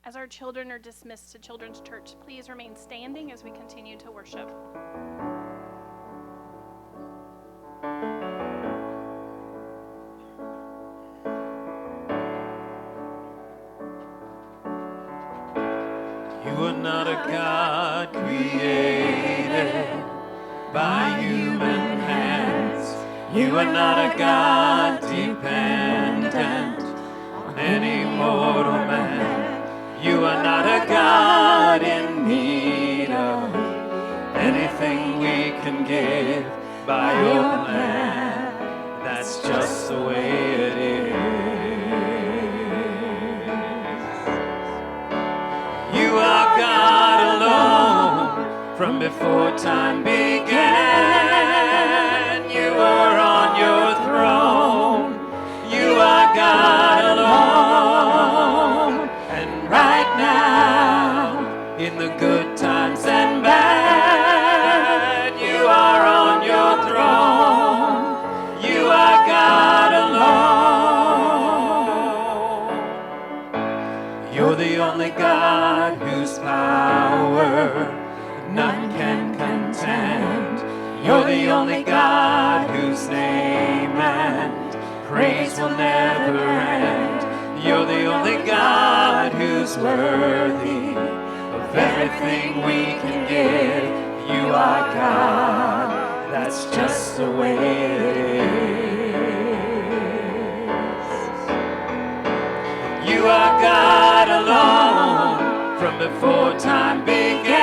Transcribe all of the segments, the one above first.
As our children are dismissed to Children's Church, please remain standing as we continue to worship. You are not a God created by human hands. You are not a God dependent on any mortal man. You are not a God in need of anything we can give by your plan. That's just the way it is. You are God alone from before time began. You are on your throne. You are God alone. And right now, in the good times and bad, you are on your throne. You are God alone. You're the only God whose power none can contend. You're the only God whose name and praise will never end. You're the only God who's worthy of everything we can give. You are God, that's just the way it is. You are God alone from before time began.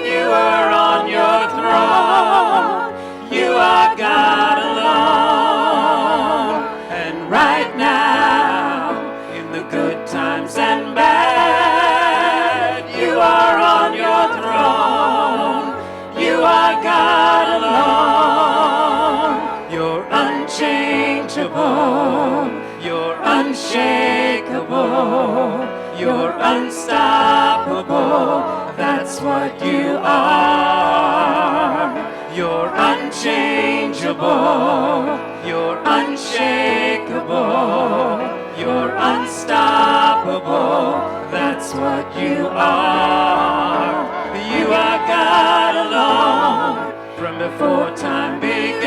You are on your throne. You are God alone. And right now, in the good times and bad, you are on your throne. You are God alone. You're unchangeable. You're unshakable. You're unstoppable. That's what you are. You're unchangeable. You're unshakable. You're unstoppable. That's what you are. You are God alone from before time began.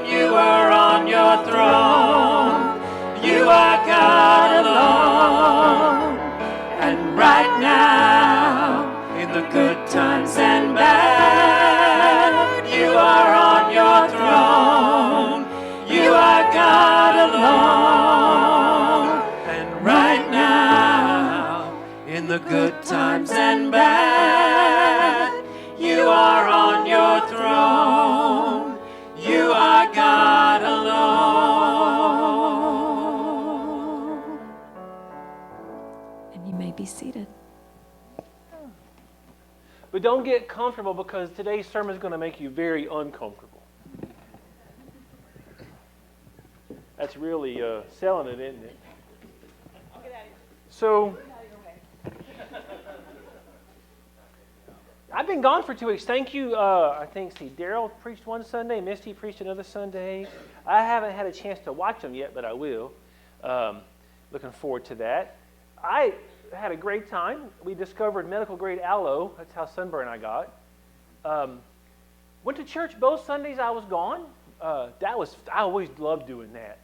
You are on your throne. You are God alone. And right now, in the good times and bad, you are on your throne. You are God alone. And right now, in the good times and bad, you are on your throne. You are God alone. And you may be seated. But don't get comfortable, because today's sermon is going to make you very uncomfortable. That's really selling it, isn't it? So, I've been gone for 2 weeks. Thank you. I think, Daryl preached one Sunday, Misty preached another Sunday. I haven't had a chance to watch them yet, but I will. Looking forward to that. I had a great time. We discovered medical grade aloe. That's how sunburn I got. Went to church both Sundays I was gone. I always loved doing that.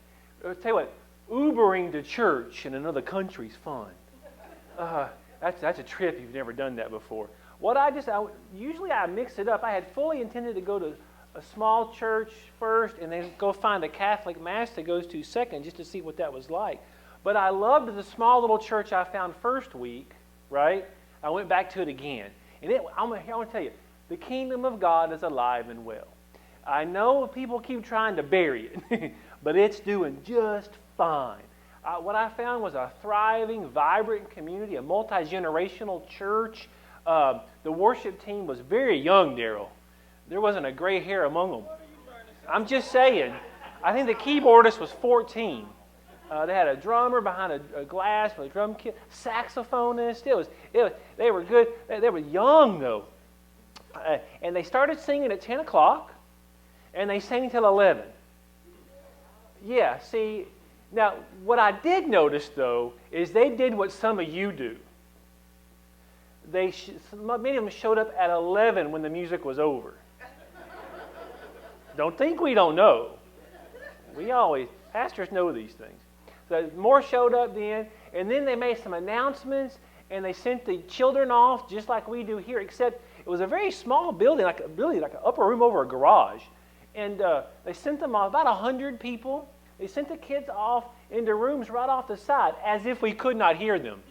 I'll tell you what, Ubering to church in another country is fun. That's a trip if you've never done that before. Usually I mix it up. I had fully intended to go to a small church first and then go find a Catholic mass that goes to second just to see what that was like. But I loved the small little church I found first week, right? I went back to it again. And I want to tell you, the kingdom of God is alive and well. I know people keep trying to bury it, but it's doing just fine. What I found was a thriving, vibrant community, a multi-generational church. The worship team was very young, Daryl. There wasn't a gray hair among them. I'm just saying. I think the keyboardist was 14. They had a drummer behind a glass with a drum kit, saxophonist. They were good. They were young though, and they started singing at 10 o'clock, and they sang till 11. Yeah, see, Now, what I did notice, though, is they did what some of you do. Many of them showed up at 11 when the music was over. Don't think we don't know. Pastors know these things. So more showed up then, and then they made some announcements, and they sent the children off just like we do here, except it was a very small building, like an upper room over a garage. And they sent them off, about 100 people. They sent the kids off into rooms right off the side, as if we could not hear them.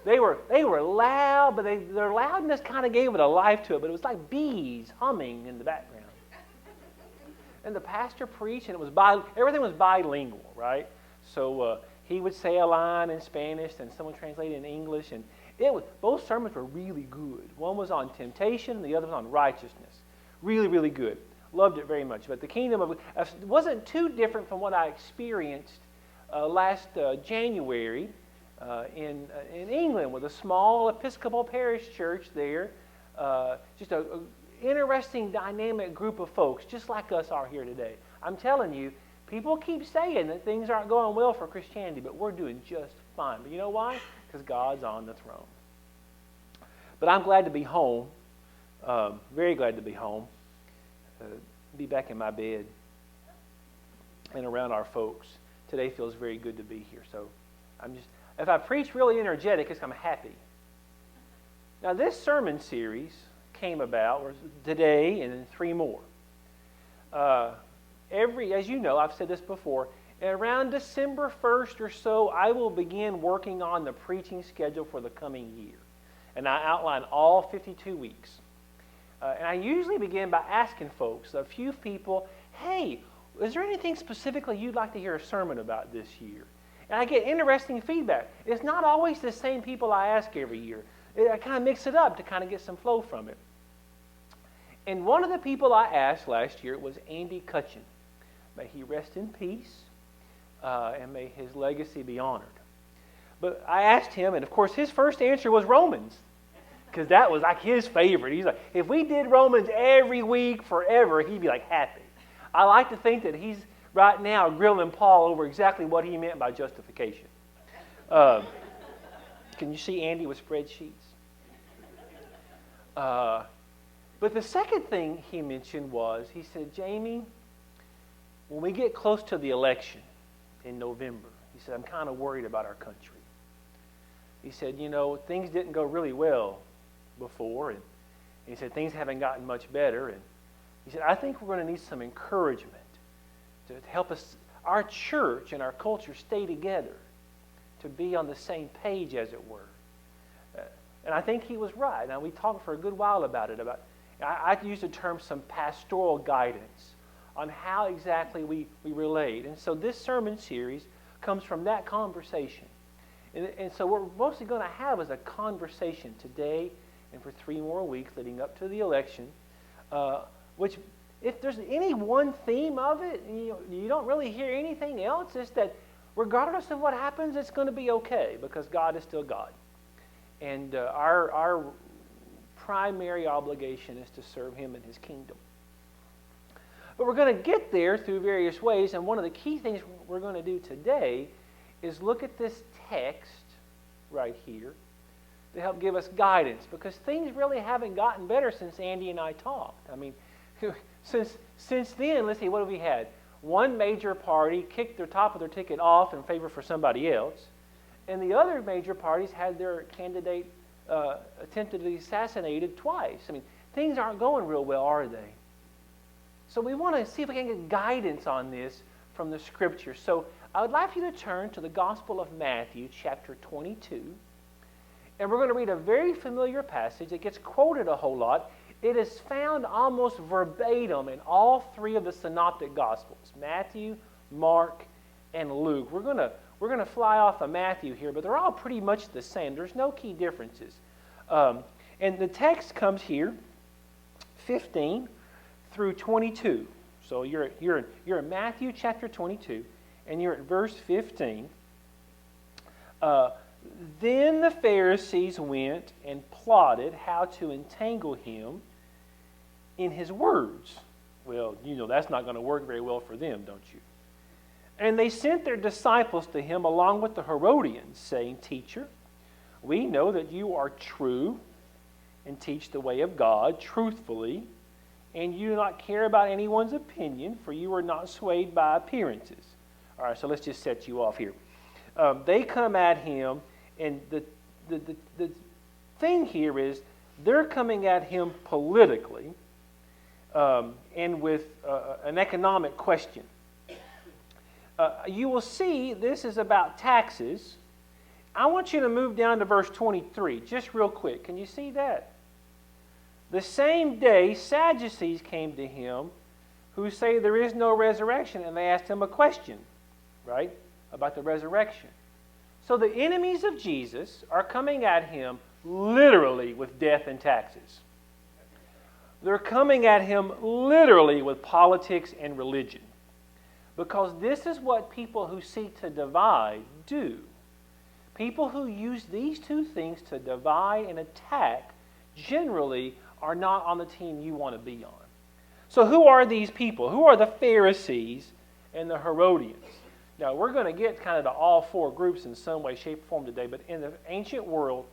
They were loud, but their loudness kind of gave it a life to it, but it was like bees humming in the background. And the pastor preached, and everything was bilingual, right? So he would say a line in Spanish, and someone translated in English, and both sermons were really good. One was on temptation, and the other was on righteousness. Really, really good. Loved it very much. But the kingdom of wasn't too different from what I experienced last January in England with a small Episcopal parish church there. Just a interesting, dynamic group of folks, just like us are here today. I'm telling you, people keep saying that things aren't going well for Christianity, but we're doing just fine. But you know why? Because God's on the throne. But I'm glad to be home. Very glad to be home. Be back in my bed and around our folks. Today feels very good to be here. So if I preach really energetic, it's because I'm happy. Now this sermon series came about today and then 3 more. As you know, I've said this before, around December 1st or so, I will begin working on the preaching schedule for the coming year. And I outline all 52 weeks. And I usually begin by asking folks, a few people, hey, is there anything specifically you'd like to hear a sermon about this year? And I get interesting feedback. It's not always the same people I ask every year. I kind of mix it up to kind of get some flow from it. And one of the people I asked last year was Andy Cutchin. May he rest in peace, and may his legacy be honored. But I asked him, and of course his first answer was Romans, because that was like his favorite. He's like, if we did Romans every week forever, he'd be like happy. I like to think that he's right now grilling Paul over exactly what he meant by justification. Can you see Andy with spreadsheets? But the second thing he mentioned was, he said, Jamie, when we get close to the election in November, he said, I'm kind of worried about our country. He said, things didn't go really well before, and he said, things haven't gotten much better, and he said, I think we're going to need some encouragement to help us, our church and our culture, stay together, to be on the same page, as it were. And I think he was right. Now, we talked for a good while about it. I used the term some pastoral guidance on how exactly we relate. And so this sermon series comes from that conversation. And so what we're mostly going to have is a conversation today and for 3 more weeks leading up to the election, which, if there's any one theme of it, you don't really hear anything else, is that regardless of what happens, it's going to be okay because God is still God. And our primary obligation is to serve Him in His kingdom. But we're going to get there through various ways, and one of the key things we're going to do today is look at this text right here to help give us guidance, because things really haven't gotten better since Andy and I talked. I mean, since then, let's see, what have we had? One major party kicked the top of their ticket off in favor for somebody else, and the other major parties had their candidate attempted to be assassinated twice. I mean, things aren't going real well, are they? So we want to see if we can get guidance on this from the Scripture. So I would like you to turn to the Gospel of Matthew, chapter 22. And we're going to read a very familiar passage. It gets quoted a whole lot. It is found almost verbatim in all 3 of the Synoptic Gospels, Matthew, Mark, and Luke. We're going to fly off of Matthew here, but they're all pretty much the same. There's no key differences. And the text comes here, 15 through 22. So you're in Matthew chapter 22, and you're at verse 15. Then the Pharisees went and plotted how to entangle him in his words. Well, that's not going to work very well for them, don't you? And they sent their disciples to him along with the Herodians, saying, Teacher, we know that you are true and teach the way of God truthfully, and you do not care about anyone's opinion, for you are not swayed by appearances. All right, so let's just set you off here. They come at him, and the thing here is they're coming at him politically and with an economic question. You will see this is about taxes. I want you to move down to verse 23, just real quick. Can you see that? The same day, Sadducees came to him who say there is no resurrection, and they asked him a question, right, about the resurrection. So the enemies of Jesus are coming at him literally with death and taxes. They're coming at him literally with politics and religion. Because this is what people who seek to divide do. People who use these two things to divide and attack generally are not on the team you want to be on. So who are these people? Who are the Pharisees and the Herodians? Now, we're going to get kind of to all four groups in some way, shape, or form today, but in the ancient world,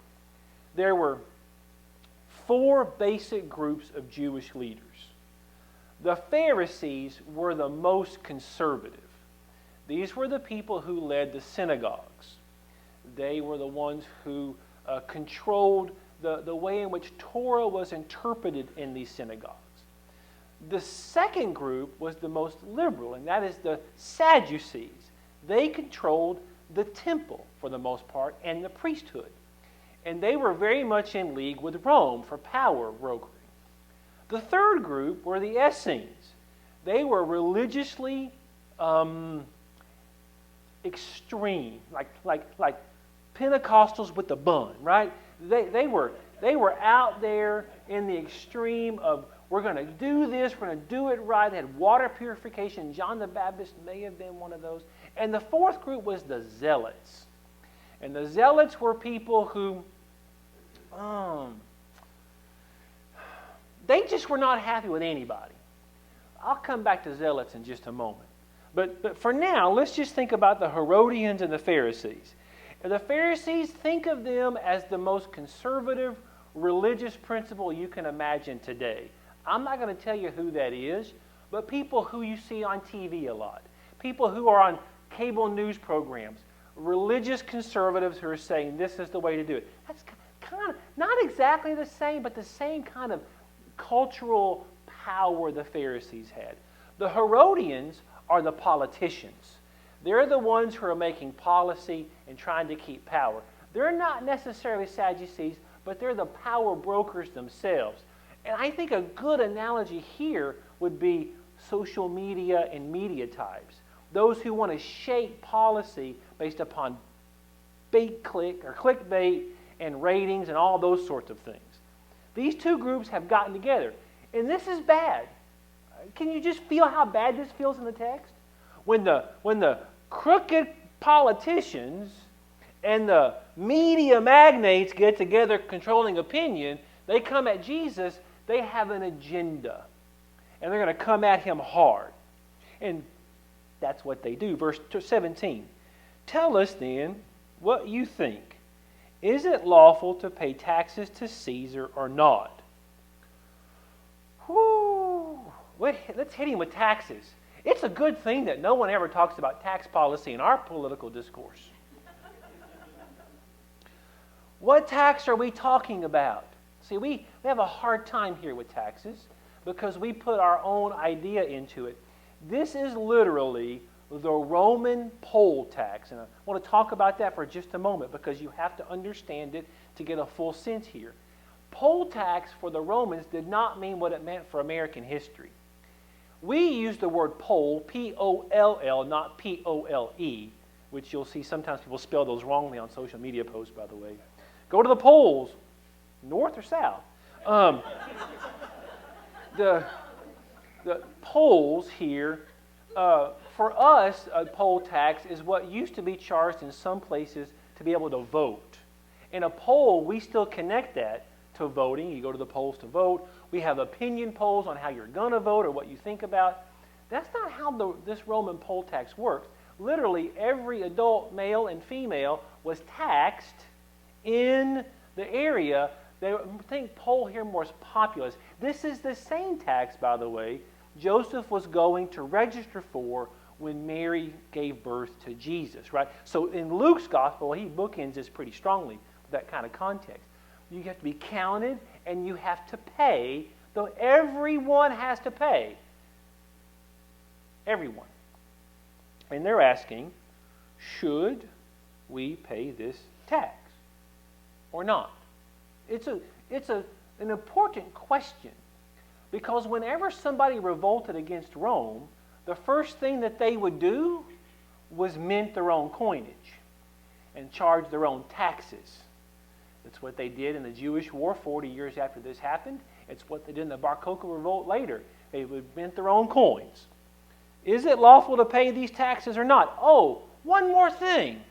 there were four basic groups of Jewish leaders. The Pharisees were the most conservative. These were the people who led the synagogues. They were the ones who controlled the way in which Torah was interpreted in these synagogues. The second group was the most liberal, and that is the Sadducees. They controlled the temple for the most part and the priesthood. And they were very much in league with Rome for power brokering. The third group were the Essenes. They were religiously extreme, like Pentecostals with the bun, right? They were out there in the extreme of, we're going to do this, we're going to do it right. They had water purification. John the Baptist may have been one of those. And the fourth group was the Zealots. And the Zealots were people who they just were not happy with anybody. I'll come back to Zealots in just a moment. But for now, let's just think about the Herodians and the Pharisees. And the Pharisees, think of them as the most conservative religious principle you can imagine today. I'm not going to tell you who that is, but people who you see on TV a lot. People who are on cable news programs. Religious conservatives who are saying this is the way to do it. That's kind of not exactly the same, but the same kind of cultural power the Pharisees had. The Herodians are the politicians. They're the ones who are making policy and trying to keep power. They're not necessarily Sadducees, but they're the power brokers themselves. And I think a good analogy here would be social media and media types. Those who want to shape policy based upon clickbait and ratings and all those sorts of things. These two groups have gotten together. And this is bad. Can you just feel how bad this feels in the text? When the crooked politicians and the media magnates get together controlling opinion, they come at Jesus, they have an agenda. And they're going to come at him hard. And that's what they do. Verse 17. Tell us then what you think. Is it lawful to pay taxes to Caesar or not? Whoo! Let's hit him with taxes. It's a good thing that no one ever talks about tax policy in our political discourse. What tax are we talking about? See, we have a hard time here with taxes because we put our own idea into it. This is literally the Roman poll tax. And I want to talk about that for just a moment because you have to understand it to get a full sense here. Poll tax for the Romans did not mean what it meant for American history. We use the word poll, P-O-L-L, not P-O-L-E, which you'll see sometimes people spell those wrongly on social media posts, by the way. Go to the polls, north or south. The polls here, for us, a poll tax is what used to be charged in some places to be able to vote. In a poll, we still connect that to voting. You go to the polls to vote. We have opinion polls on how you're going to vote or what you think about. That's not how this Roman poll tax works. literally every adult male and female was taxed in the area. They think poll here more as populous. This is the same tax, by the way, Joseph was going to register for when Mary gave birth to Jesus, right? So in Luke's gospel, he bookends this pretty strongly with that kind of context. You have to be counted and you have to pay, though everyone has to pay. Everyone. And they're asking, should we pay this tax or not? It's an important question, because whenever somebody revolted against Rome, the first thing that they would do was mint their own coinage and charge their own taxes. That's what they did in the Jewish War 40 years after this happened. It's what they did in the Bar Kokhba revolt later. They would mint their own coins. Is it lawful to pay these taxes or not? Oh, one more thing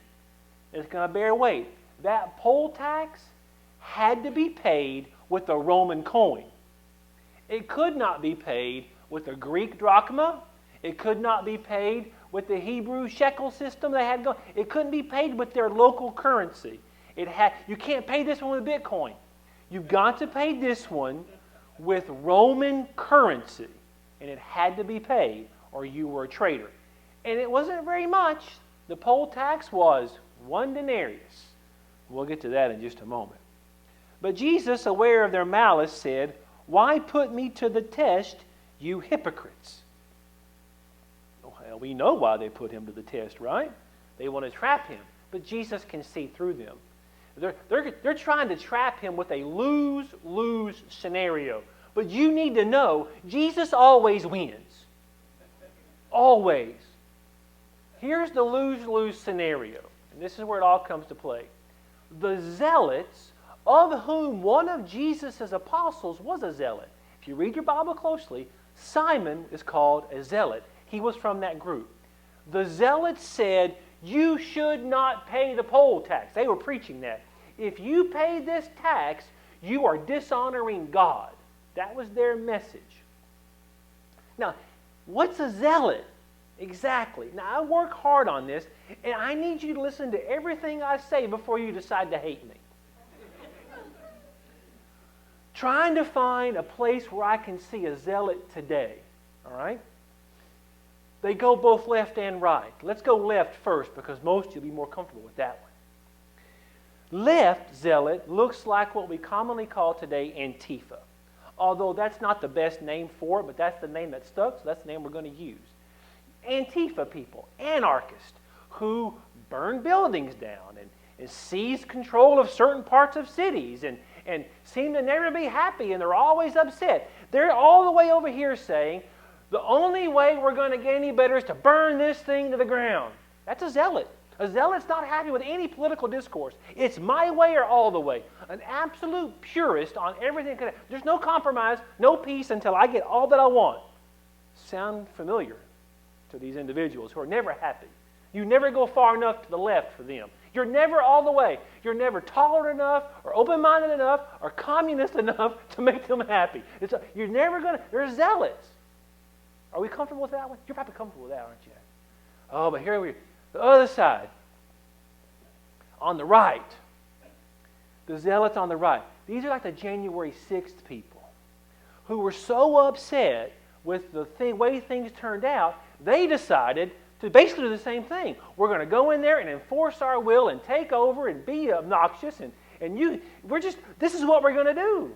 that's going to bear weight. That poll tax had to be paid with a Roman coin. It could not be paid with a Greek drachma. It could not be paid with the Hebrew shekel system they had going. It couldn't be paid with their local currency. You can't pay this one with Bitcoin. You've got to pay this one with Roman currency. And it had to be paid, or you were a traitor. And it wasn't very much. The poll tax was 1 denarius. We'll get to that in just a moment. But Jesus, aware of their malice, said, "Why put me to the test, you hypocrites?" Well, we know why they put him to the test, right? They want to trap him. But Jesus can see through them. They're trying to trap him with a lose-lose scenario. But you need to know, Jesus always wins. Always. Here's the lose-lose scenario. And this is where it all comes to play. The zealots, of whom one of Jesus' apostles was a zealot. If you read your Bible closely, Simon is called a zealot. He was from that group. The zealots said, you should not pay the poll tax. They were preaching that. If you pay this tax, you are dishonoring God. That was their message. Now, what's a zealot? Exactly. Now, I work hard on this, and I need you to listen to everything I say before you decide to hate me. Trying to find a place where I can see a zealot today. All right? They go both left and right. Let's go left first, because most you'll be more comfortable with that one. Left zealot looks like what we commonly call today Antifa. Although that's not the best name for it, but that's the name that stuck, so that's the name we're going to use. Antifa people, anarchists, who burn buildings down and seize control of certain parts of cities and seem to never be happy, and they're always upset. They're all the way over here saying, the only way we're going to get any better is to burn this thing to the ground. That's a zealot. A zealot's not happy with any political discourse. It's my way or all the way. An absolute purist on everything. There's no compromise, no peace until I get all that I want. Sound familiar to these individuals who are never happy. You never go far enough to the left for them. You're never all the way. You're never tolerant enough or open-minded enough or communist enough to make them happy. You're never going to... They're zealots. Are we comfortable with that one? You're probably comfortable with that, aren't you? Oh, but here we are. The other side. On the right. The zealots on the right. These are like the January 6th people who were so upset with the way things turned out, they decided to basically do the same thing. We're going to go in there and enforce our will and take over and be obnoxious. This is what we're going to do.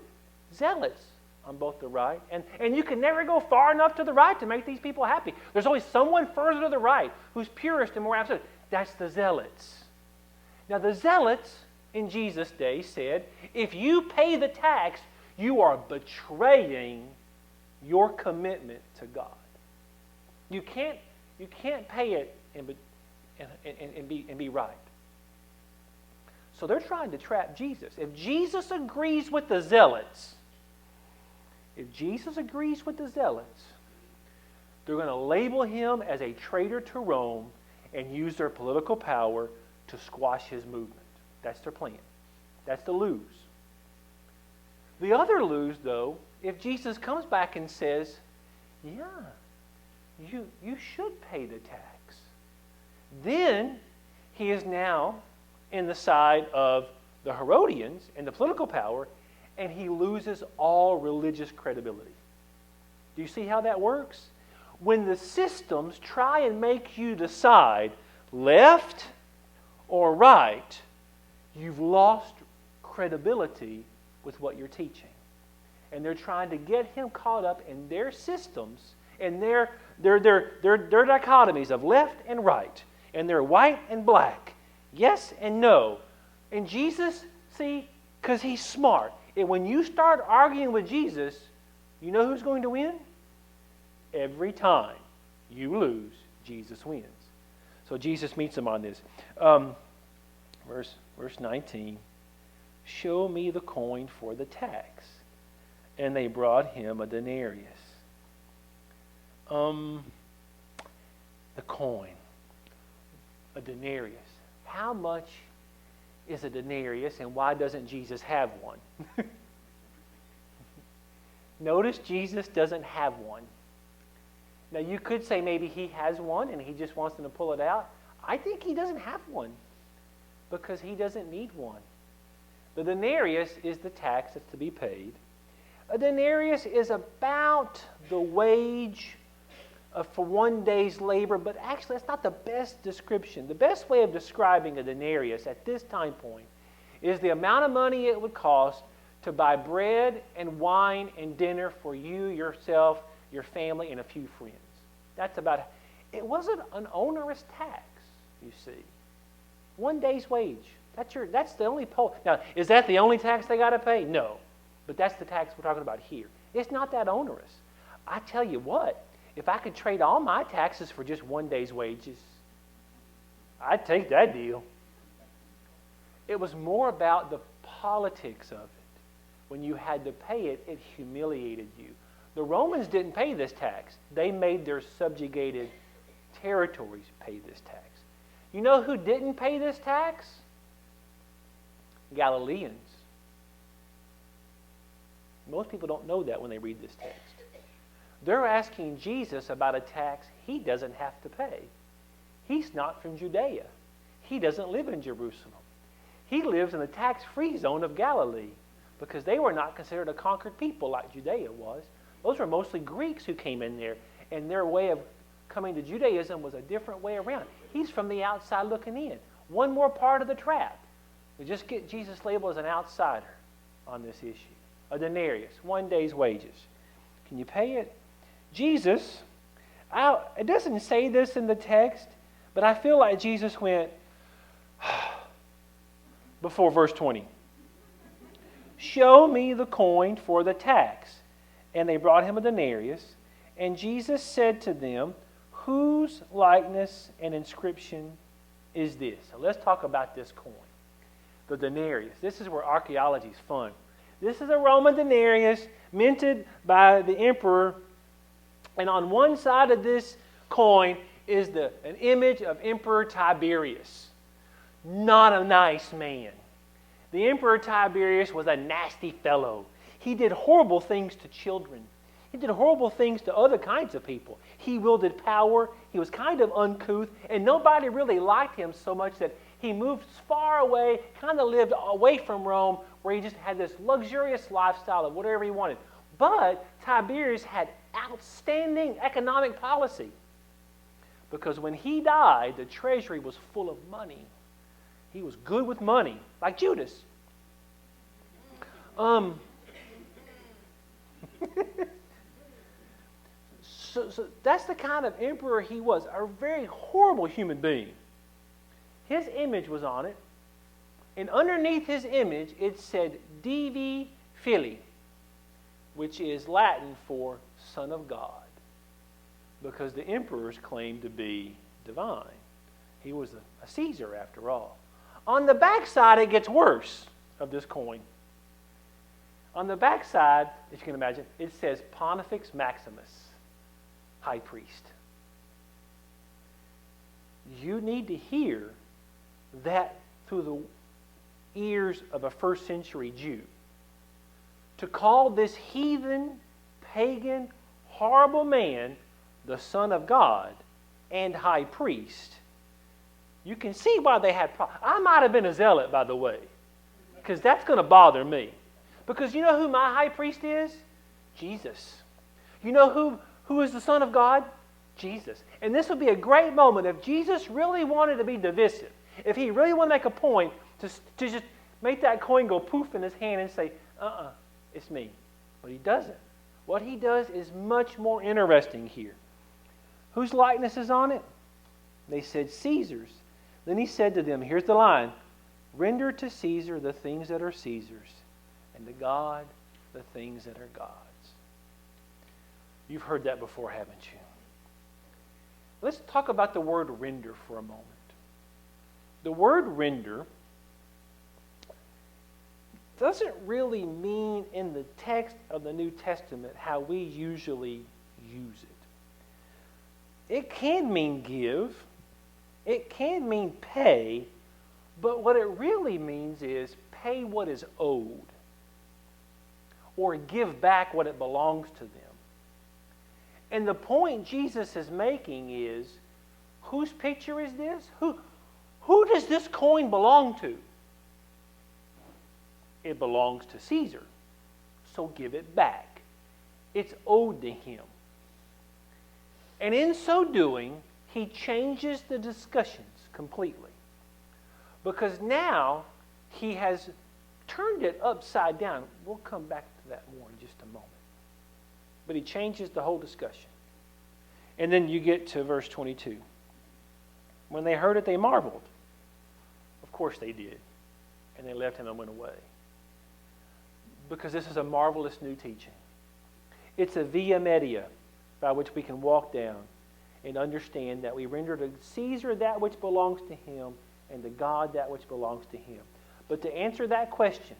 Zealots on both the right. And you can never go far enough to the right to make these people happy. There's always someone further to the right who's purest and more absolute. That's the zealots. Now the zealots in Jesus' day said, if you pay the tax, you are betraying your commitment to God. You can't pay it and be right. So they're trying to trap Jesus. If Jesus agrees with the zealots, they're going to label him as a traitor to Rome and use their political power to squash his movement. That's their plan. That's the lose. The other lose, though, if Jesus comes back and says, yeah, you should pay the tax. Then he is now in the side of the Herodians and the political power, and he loses all religious credibility. Do you see how that works? When the systems try and make you decide left or right, you've lost credibility with what you're teaching. And they're trying to get him caught up in their systems and their dichotomies of left and right, and their white and black, yes and no. And Jesus, see, because he's smart. And when you start arguing with Jesus, you know who's going to win? Every time you lose, Jesus wins. So Jesus meets him on this. Verse 19, show me the coin for the tax. And they brought him a denarius. The coin. A denarius. How much is a denarius, and why doesn't Jesus have one? Notice Jesus doesn't have one. Now you could say maybe he has one and he just wants them to pull it out. I think he doesn't have one because he doesn't need one. The denarius is the tax that's to be paid. A denarius is about the wage for one day's labor, but actually that's not the best description. The best way of describing a denarius at this time point is the amount of money it would cost to buy bread and wine and dinner for you, yourself, your family, and a few friends. That's about it. Wasn't an onerous tax, you see. One day's wage. That's the only poll. Now, is that the only tax they got to pay? No. But that's the tax we're talking about here. It's not that onerous. I tell you what, if I could trade all my taxes for just one day's wages, I'd take that deal. It was more about the politics of it. When you had to pay it, it humiliated you. The Romans didn't pay this tax. They made their subjugated territories pay this tax. You know who didn't pay this tax? Galileans. Most people don't know that when they read this text. They're asking Jesus about a tax he doesn't have to pay. He's not from Judea. He doesn't live in Jerusalem. He lives in the tax-free zone of Galilee because they were not considered a conquered people like Judea was. Those were mostly Greeks who came in there, and their way of coming to Judaism was a different way around. He's from the outside looking in. One more part of the trap. We just get Jesus labeled as an outsider on this issue. A denarius, one day's wages. Can you pay it? Jesus, it doesn't say this in the text, but I feel like Jesus went before verse 20. Show me the coin for the tax. And they brought him a denarius. And Jesus said to them, whose likeness and inscription is this? So let's talk about this coin, the denarius. This is where archaeology is fun. This is a Roman denarius minted by the emperor. And on one side of this coin is an image of Emperor Tiberius. Not a nice man. The Emperor Tiberius was a nasty fellow. He did horrible things to children. He did horrible things to other kinds of people. He wielded power. He was kind of uncouth, and nobody really liked him so much that he moved far away, kind of lived away from Rome, where he just had this luxurious lifestyle of whatever he wanted. But Tiberius had outstanding economic policy because when he died, the treasury was full of money. He was good with money, like Judas. So that's the kind of emperor he was, a very horrible human being. His image was on it, and underneath his image it said Divi Filii, which is Latin for Son of God, because the emperors claimed to be divine. He was a Caesar after all. On the backside, it gets worse of this coin. On the backside, if you can imagine, it says Pontifex Maximus, High Priest. You need to hear that through the ears of a first century Jew. To call this heathen, pagan, horrible man the Son of God and High Priest You can see why they had problems. I might have been a zealot, by the way, because that's going to bother me. Because you know who my high priest is? Jesus. You know who is the Son of God? Jesus. And this would be a great moment if Jesus really wanted to be divisive, if he really wanted to make a point to just make that coin go poof in his hand and say, it's me. But he doesn't. What he does is much more interesting here. Whose likeness is on it? They said, Caesar's. Then he said to them, here's the line, render to Caesar the things that are Caesar's, and to God the things that are God's. You've heard that before, haven't you? Let's talk about the word render for a moment. The word render doesn't really mean in the text of the New Testament how we usually use it. It can mean give. It can mean pay, but what it really means is pay what is owed or give back what it belongs to them. And the point Jesus is making is, whose picture is this? Who does this coin belong to? It belongs to Caesar, so give it back. It's owed to him. And in so doing, he changes the discussions completely. Because now he has turned it upside down. We'll come back to that more in just a moment. But he changes the whole discussion. And then you get to verse 22. When they heard it, they marveled. Of course they did. And they left him and went away. Because this is a marvelous new teaching. It's a via media by which we can walk down and understand that we render to Caesar that which belongs to him and to God that which belongs to him. But to answer that question,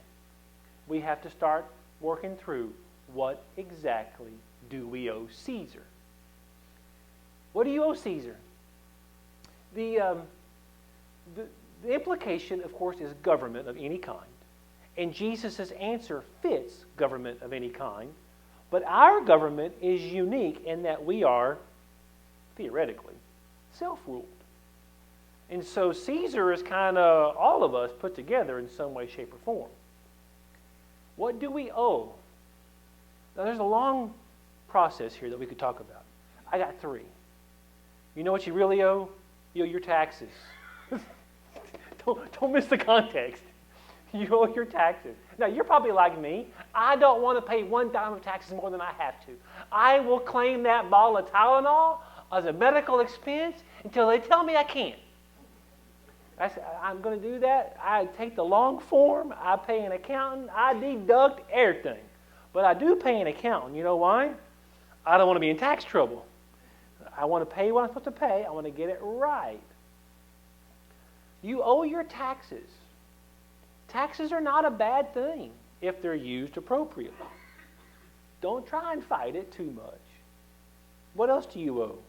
we have to start working through what exactly do we owe Caesar? What do you owe Caesar? The implication, of course, is government of any kind. And Jesus' answer fits government of any kind. But our government is unique in that we are, theoretically, self-ruled. And so Caesar is kind of all of us put together in some way, shape, or form. What do we owe? Now, there's a long process here that we could talk about. I got 3. You know what you really owe? You owe your taxes. Don't miss the context. You owe your taxes. Now, you're probably like me. I don't want to pay 1 dime of taxes more than I have to. I will claim that bottle of Tylenol as a medical expense until they tell me I can't. I'm going to do that. I take the long form. I pay an accountant. I deduct everything. But I do pay an accountant. You know why? I don't want to be in tax trouble. I want to pay what I'm supposed to pay. I want to get it right. You owe your taxes. Taxes are not a bad thing if they're used appropriately. Don't try and fight it too much. What else do you owe?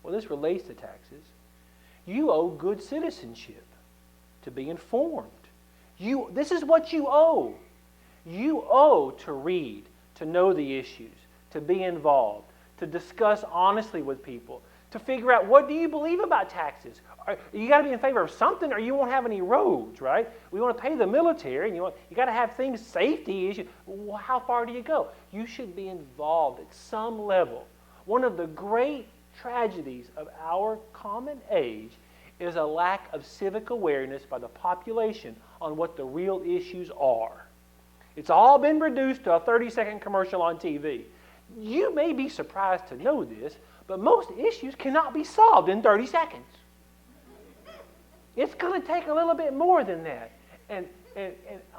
Well, this relates to taxes. You owe good citizenship, to be informed. This is what you owe. You owe to read, to know the issues, to be involved, to discuss honestly with people, to figure out what do you believe about taxes. You got to be in favor of something or you won't have any roads, right? We want to pay the military and you got to have things, safety issues. Well, how far do you go? You should be involved at some level. One of the great tragedies of our common age is a lack of civic awareness by the population on what the real issues are. It's all been reduced to a 30-second commercial on TV. You may be surprised to know this, but most issues cannot be solved in 30 seconds. It's going to take a little bit more than that. And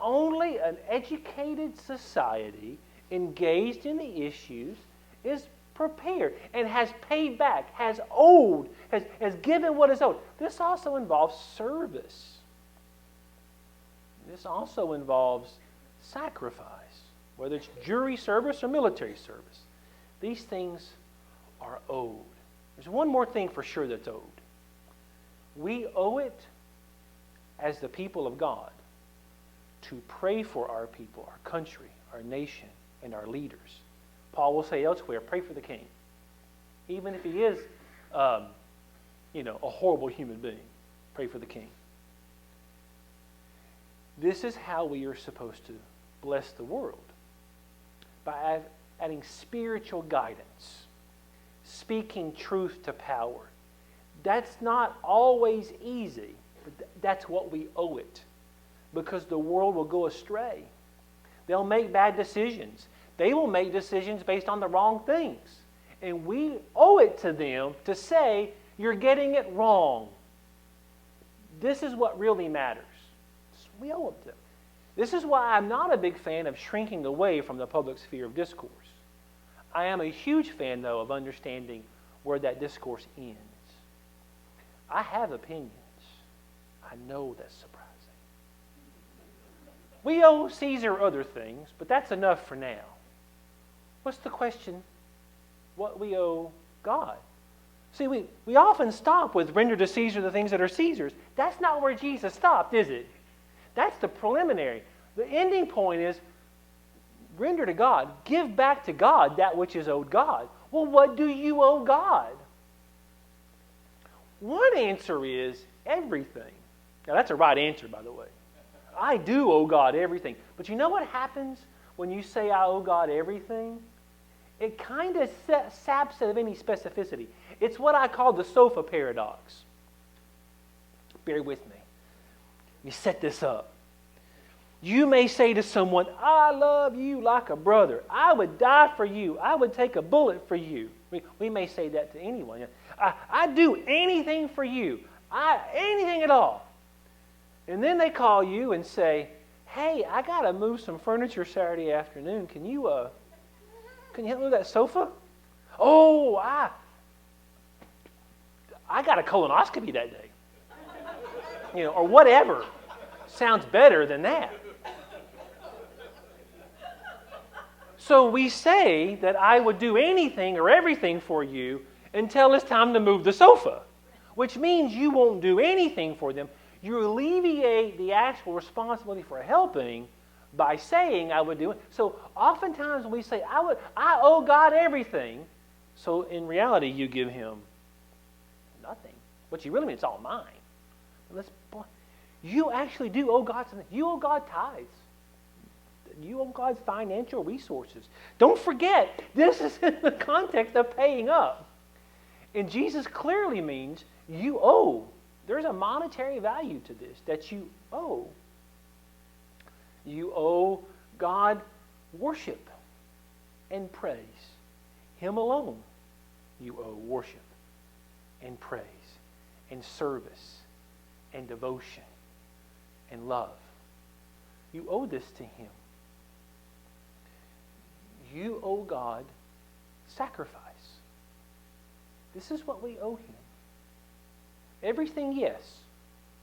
only an educated society engaged in the issues is prepared and has paid back, has owed, has given what is owed. This also involves service. This also involves sacrifice, whether it's jury service or military service. These things are owed. There's one more thing for sure that's owed. We owe it as the people of God to pray for our people, our country, our nation, and our leaders. Paul will say elsewhere, pray for the king. Even if he is, a horrible human being. Pray for the king. This is how we are supposed to bless the world. By adding spiritual guidance, speaking truth to power. That's not always easy, but that's what we owe it. Because the world will go astray. They'll make bad decisions. They will make decisions based on the wrong things. And we owe it to them to say, you're getting it wrong. This is what really matters. We owe it to them. This is why I'm not a big fan of shrinking away from the public sphere of discourse. I am a huge fan, though, of understanding where that discourse ends. I have opinions. I know that's surprising. We owe Caesar other things, but that's enough for now. What's the question? What we owe God. See, we often stop with render to Caesar the things that are Caesar's. That's not where Jesus stopped, is it? That's the preliminary. The ending point is render to God. Give back to God that which is owed God. Well, what do you owe God? One answer is everything. Now, that's a right answer, by the way. I do owe God everything. But you know what happens when you say I owe God everything? It kind of saps it of any specificity. It's what I call the sofa paradox. Bear with me. Let me set this up. You may say to someone, I love you like a brother. I would die for you. I would take a bullet for you. We may say that to anyone. I'd do anything for you. Anything at all. And then they call you and say, hey, I got to move some furniture Saturday afternoon. Can you help me with that sofa? Oh, I got a colonoscopy that day. Or whatever. Sounds better than that. So we say that I would do anything or everything for you until it's time to move the sofa, which means you won't do anything for them. You alleviate the actual responsibility for helping by saying I would do it. So oftentimes we say, I owe God everything. So in reality, you give him nothing. What you really mean, it's all mine. You actually do owe God something. You owe God tithes. You owe God financial resources. Don't forget, this is in the context of paying up. And Jesus clearly means you owe. There's a monetary value to this that you owe. You owe God worship and praise. Him alone you owe worship and praise and service and devotion and love. You owe this to him. You owe God sacrifice. This is what we owe him. Everything, yes,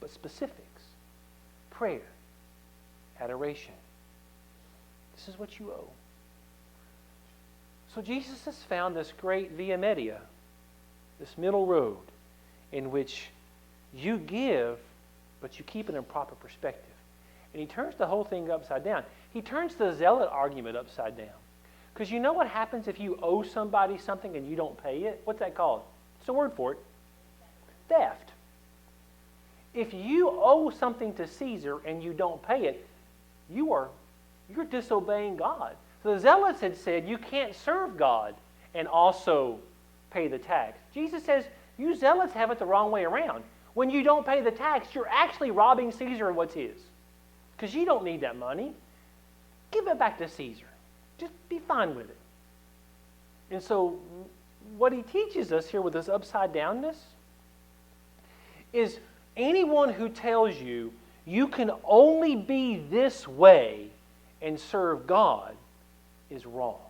but specifics. Prayer, adoration. This is what you owe. So Jesus has found this great via media, this middle road, in which you give, but you keep it in proper perspective. And he turns the whole thing upside down. He turns the zealot argument upside down. Because you know what happens if you owe somebody something and you don't pay it? What's that called? It's a word for it. Theft. If you owe something to Caesar and you don't pay it, you're disobeying God. So the zealots had said you can't serve God and also pay the tax. Jesus says you zealots have it the wrong way around. When you don't pay the tax, you're actually robbing Caesar of what's his. Because you don't need that money. Give it back to Caesar. Just be fine with it. And so what he teaches us here with this upside downness is anyone who tells you you can only be this way and serve God is wrong.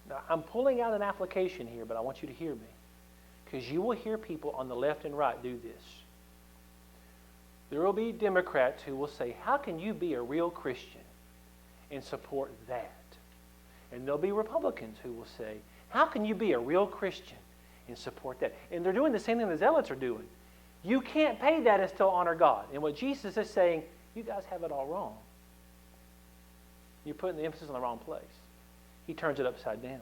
Now, I'm pulling out an application here, but I want you to hear me. Because you will hear people on the left and right do this. There will be Democrats who will say, how can you be a real Christian and support that? And there'll be Republicans who will say, how can you be a real Christian and support that? And they're doing the same thing the zealots are doing. You can't pay that and still honor God. And what Jesus is saying, you guys have it all wrong. You're putting the emphasis on the wrong place. He turns it upside down.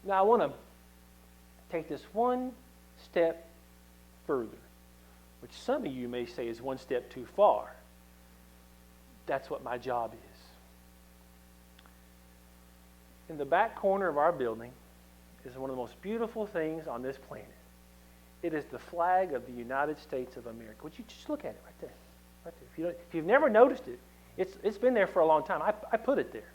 Now I want to take this one step further, which some of you may say is one step too far. That's what my job is. In the back corner of our building is one of the most beautiful things on this planet. It is the flag of the United States of America. Would you just look at it right there? Right there. If you've never noticed it, it's been there for a long time. I put it there.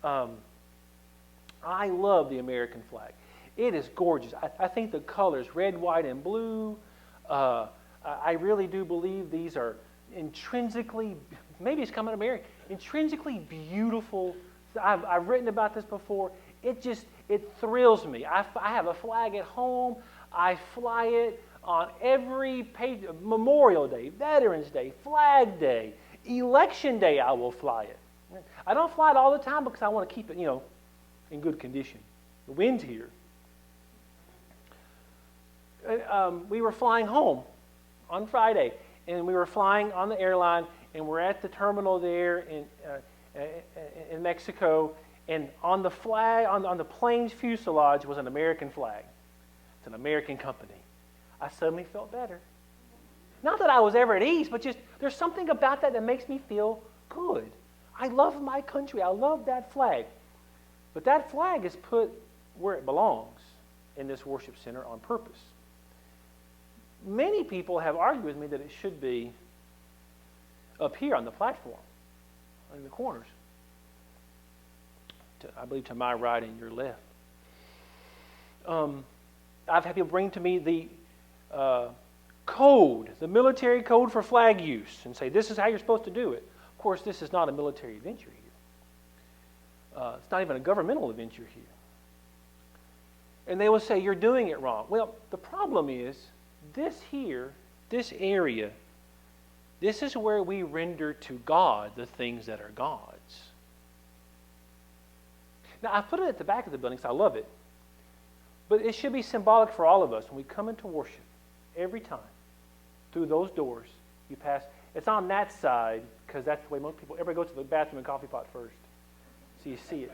I love the American flag. It is gorgeous. I think the colors, red, white, and blue, I really do believe these are intrinsically, maybe it's coming to America, intrinsically beautiful. I've written about this before. It thrills me. I have a flag at home. I fly it on every page. Memorial Day, Veterans Day, Flag Day, Election Day, I will fly it. I don't fly it all the time because I want to keep it, in good condition. The wind's here. We were flying home on Friday, and we were flying on the airline, and we're at the terminal there in Mexico, and on the flag, on the plane's fuselage was an American flag. It's an American company. I suddenly felt better. Not that I was ever at ease, but just there's something about that makes me feel good. I love my country. I love that flag. But that flag is put where it belongs in this worship center on purpose. Many people have argued with me that it should be up here on the platform, in the corners. I believe to my right and your left. I've had people bring to me the code, the military code for flag use, and say, this is how you're supposed to do it. Of course, this is not a military adventure here. It's not even a governmental adventure here. And they will say, you're doing it wrong. Well, the problem is, this here, this area, this is where we render to God the things that are God's. Now, I put it at the back of the building because I love it. But it should be symbolic for all of us. When we come into worship, every time, through those doors, you pass. It's on that side because that's the way most people, everybody goes to the bathroom and coffee pot first. So you see it.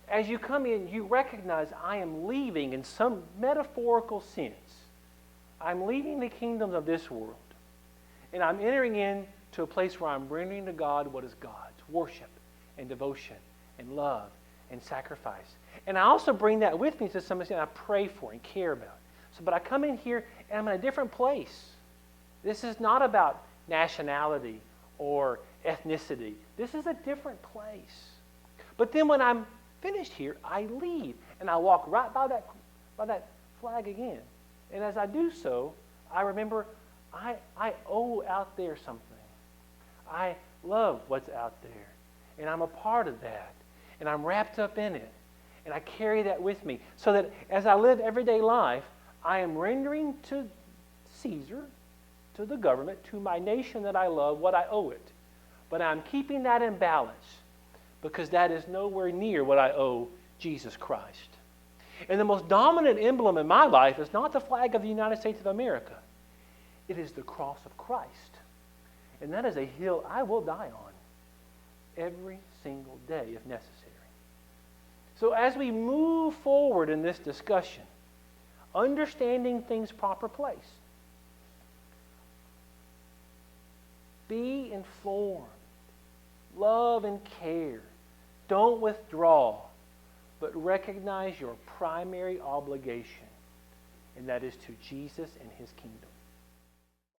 As you come in, you recognize I am leaving in some metaphorical sense. I'm leaving the kingdoms of this world. And I'm entering into a place where I'm rendering to God what is God's. Worship and devotion and love and sacrifice. And I also bring that with me to some extent. I pray for and care about. But I come in here and I'm in a different place. This is not about nationality or ethnicity. This is a different place. But then when I'm finished here, I leave and I walk right by that flag again. And as I do so, I remember I owe out there something. I love what's out there. And I'm a part of that. And I'm wrapped up in it. And I carry that with me. So that as I live everyday life, I am rendering to Caesar, to the government, to my nation that I love, what I owe it. But I'm keeping that in balance because that is nowhere near what I owe Jesus Christ. And the most dominant emblem in my life is not the flag of the United States of America. It is the cross of Christ. And that is a hill I will die on every single day if necessary. So as we move forward in this discussion, understanding things proper place, be informed, love and care, don't withdraw, but recognize your primary obligation, and that is to Jesus and His kingdom.